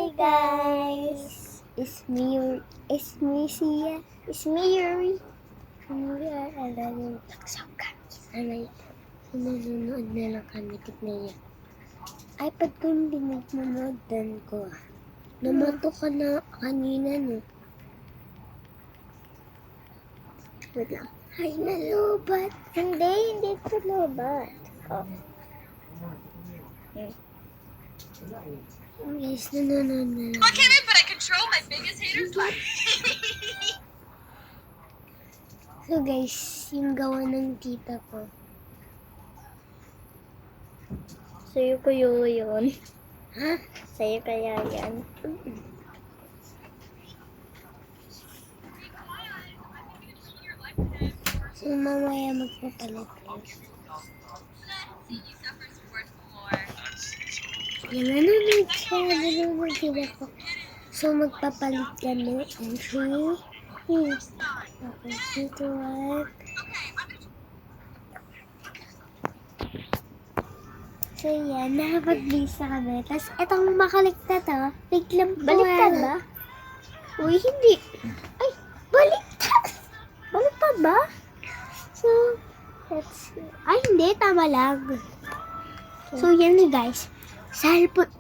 Hi guys! It's me Sia. It's me Yuri. And we are learning Taksokan. Sanay, nanonood na lang kami. Tignan niya. iPad ko yung dinagmanodan ko. Namato ka na kanina, no? Wait lang. Ay, nalubat. Hindi ito lubat. Oh. Guys, nanonood na lang. Okay, but I control my biggest hater's life. So guys, yung gawa ng tita ko. Sa'yo ko yun. Ha? Sa'yo kaya yan. So mamaya magpapalit ko. Yan, nanonood sila ko. So magpapalit kami. And 3, okay, 2 to 1. So yan, nakapag-bisa kami. Tapos etong makaligtad to, biglang baliktad ba? Uy, hindi. Ay, baliktad! Baliktad ba? So, let's see. Ay, hindi, tama lang. So yan na guys. Cellphone.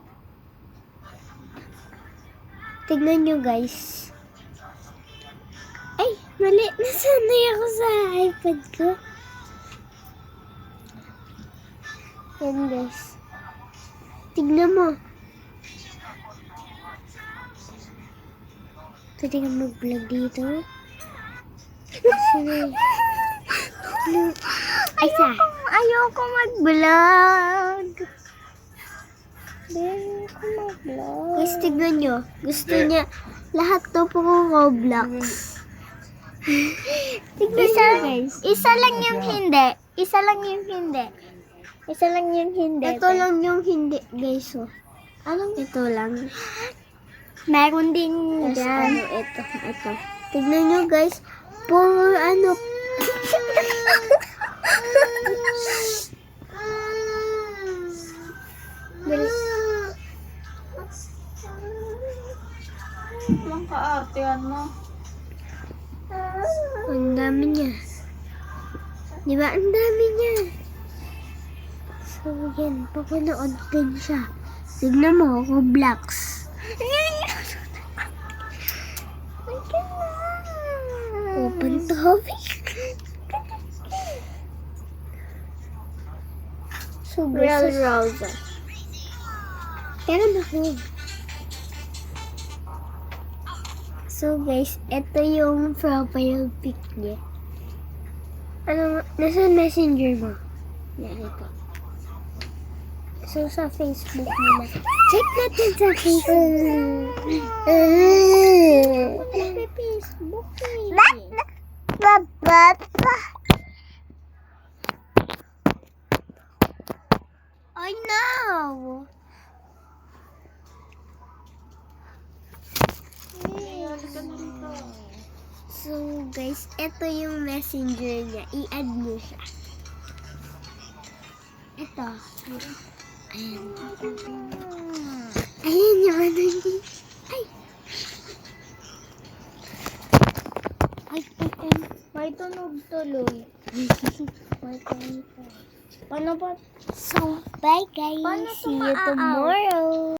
Tignan nyo guys. Ay, mali. Nasanay ako sa iPad ko. Yan guys. Tignan mo. Pwede ka mag-vlog dito. Ay, ayoko mag-vlog. Ayoko mag-vlog. Guys, tignan nyo. Gusto niya. Lahat to po Roblox. Tignan nyo guys. Isa lang yung hindi. Isa lang yung hindi. Isa lang yung hindi. Ito lang yung hindi, guys. Oh. Anong ito lang? Meron din dyan. Ito. Tignan nyo, guys. Puro ano. Ang kaartehan mo. Ang dami niya. Di ba? Ang dami niya. So, yan. Papanood din siya. Tignan mo, Roblox. Open topic. So, Real Rosa. Pero bakit? So, guys, ito yung profile pic niya. Ano, nasa messenger mo? Yan, ito. So, sa Facebook mo na. Check natin sa Facebook. Sa Facebook I know! So, guys, ito yung messenger niya. I-add mo siya. Ito. Ayan. Ayan yung ano niya. Ay! May tunog tuloy. May tunog. Paano ba? So, bye guys. Paano See you tomorrow.